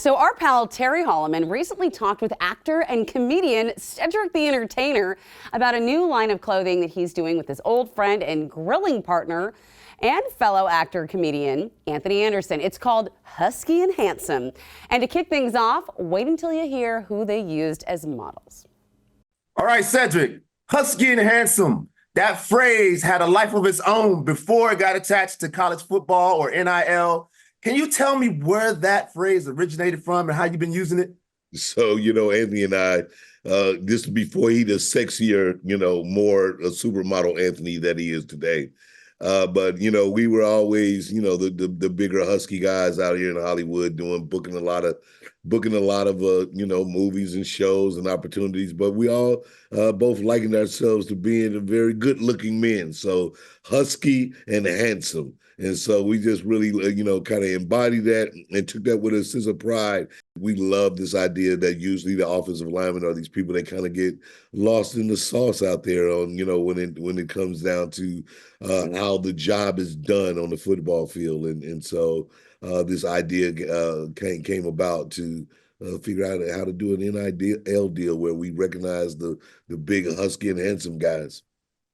So our pal Terry Holloman recently talked with actor and comedian Cedric the Entertainer about a new line of clothing that he's doing with his old friend and grilling partner and fellow actor comedian Anthony Anderson. It's called Husky and Handsome. And to kick things off, wait until you hear who they used as models. All right, Cedric, Husky and Handsome. That phrase had a life of its own before it got attached to college football or NIL. Can you tell me where that phrase originated from and how you've been using it? So, Anthony and I, this is before he the sexier, more a supermodel Anthony that he is today. But we were always, the bigger Husky guys out here in Hollywood booking a lot of movies and shows and opportunities. But we all both likened ourselves to being very good looking men. So Husky and Handsome. And so we just really, kind of embodied that and took that with a sense of pride. We love this idea that usually the offensive linemen are these people that kind of get lost in the sauce out there on, when it comes down to how the job is done on the football field. And so this idea came about to figure out how to do an NIL deal where we recognize the big Husky and Handsome guys.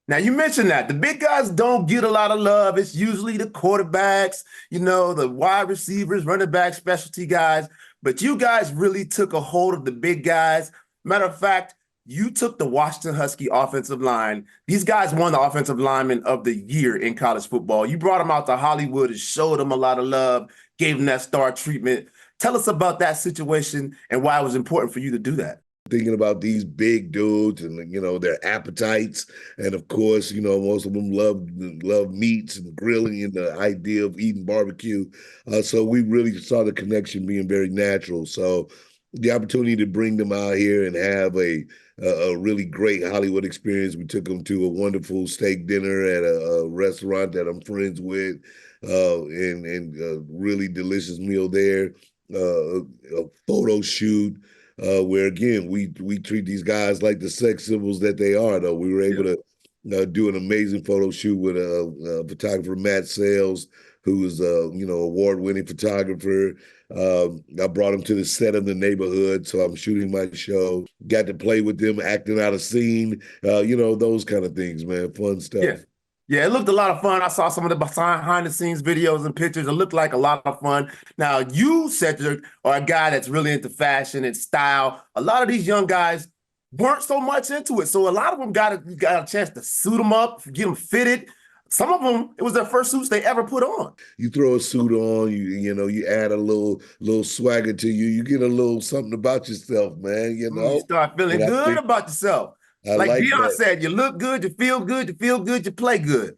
Now, you mentioned that the big guys don't get a lot of love. It's usually the quarterbacks, the wide receivers, running backs, specialty guys. But you guys really took a hold of the big guys. Matter of fact, you took the Washington Husky offensive line. These guys won the Offensive Lineman of the Year in college football. You brought them out to Hollywood and showed them a lot of love, gave them that star treatment. Tell us about that situation and why it was important for you to do that. Thinking about these big dudes and, their appetites. And of course, most of them love meats and grilling and the idea of eating barbecue. So we really saw the connection being very natural. So the opportunity to bring them out here and have a really great Hollywood experience. We took them to a wonderful steak dinner at a restaurant that I'm friends with, and a really delicious meal there, a photo shoot. Where again we treat these guys like the sex symbols that they are. Though we were able to do an amazing photo shoot with a photographer, Matt Sales, who is award-winning photographer. I brought him to the set of The Neighborhood, so I'm shooting my show. Got to play with them, acting out a scene. Those kind of things, man. Fun stuff. Yeah. Yeah, it looked a lot of fun. I saw some of the behind-the-scenes videos and pictures. It looked like a lot of fun. Now, you, Cedric, are a guy that's really into fashion and style. A lot of these young guys weren't so much into it. So a lot of them got a chance to suit them up, get them fitted. Some of them, it was their first suits they ever put on. You throw a suit on, you add a little swagger to you. You get a little something about yourself, man. You start feeling good about yourself. Like Deion said, you look good, you feel good, you play good.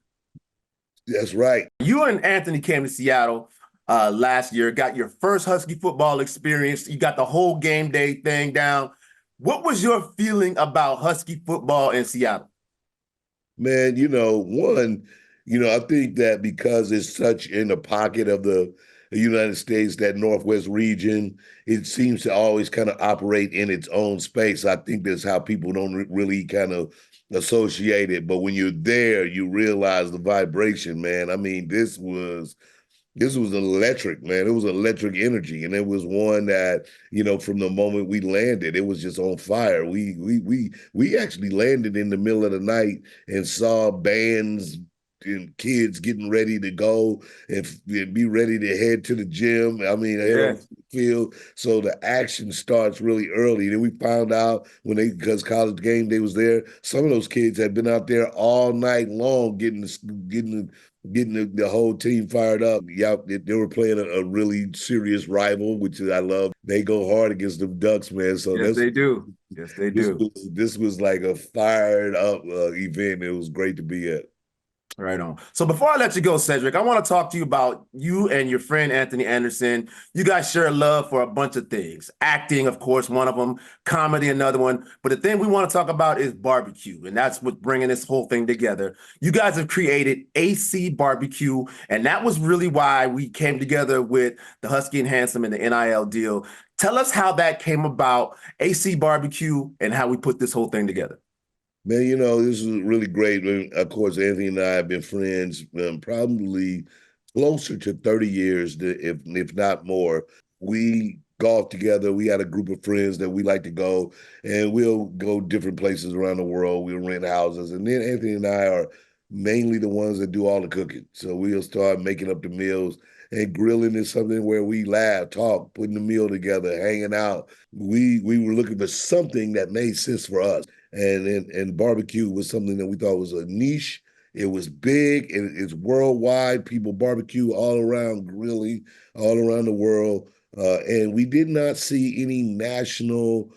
That's right. You and Anthony came to Seattle last year, got your first Husky football experience. You got the whole game day thing down. What was your feeling about Husky football in Seattle? Man, I think that because it's such in the pocket of the United States, that Northwest region, it seems to always kind of operate in its own space. I think that's how people don't really kind of associate it. But when you're there, you realize the vibration, man. I mean, this was electric, man. It was electric energy. And it was one that, from the moment we landed, it was just on fire. We actually landed in the middle of the night and saw bands and kids getting ready to go and be ready to head to the gym. I mean, head to the field. So the action starts really early. Then we found out because college game day was there, some of those kids had been out there all night long getting the whole team fired up. Yeah, they were playing a really serious rival, which I love. They go hard against the Ducks, man. So yes, they do. Yes, they do. This was like a fired up event. It was great to be at. Right on. So before I let you go, Cedric, I want to talk to you about you and your friend Anthony Anderson. You guys share a love for a bunch of things. Acting, of course, one of them. Comedy, another one. But the thing we want to talk about is barbecue, and that's what's bringing this whole thing together. You guys have created AC Barbecue, and that was really why we came together with the Husky and Handsome and the NIL deal. Tell us how that came about, AC Barbecue, and how we put this whole thing together. Man, this is really great. Of course, Anthony and I have been friends probably closer to 30 years, if not more. We golf together. We had a group of friends that we like to go, and we'll go different places around the world. We'll rent houses, and then Anthony and I are mainly the ones that do all the cooking. So we'll start making up the meals. And grilling is something where we laugh, talk, putting the meal together, hanging out. We were looking for something that made sense for us, and barbecue was something that we thought was a niche. It was big and it's worldwide. People barbecue all around, grilling all around the world. And we did not see any national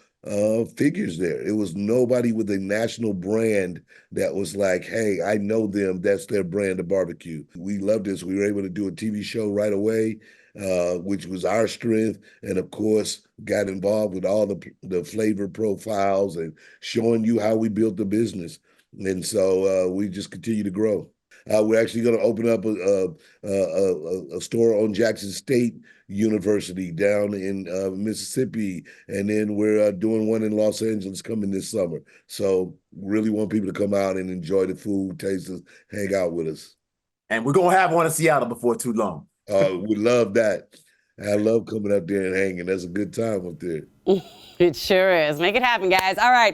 figures there. It was nobody with a national brand that was like, hey, I know them. That's their brand of barbecue. We loved this. We were able to do a TV show right away, which was our strength. And of course, got involved with all the flavor profiles and showing you how we built the business. And so we just continue to grow. We're actually going to open up a store on Jackson State University down in Mississippi, and then we're doing one in Los Angeles coming this summer. So really want people to come out and enjoy the food, taste us, hang out with us. And we're gonna have one in Seattle before too long. We love that. I love coming up there and hanging. That's a good time up there. It sure is. Make it happen, guys. All right.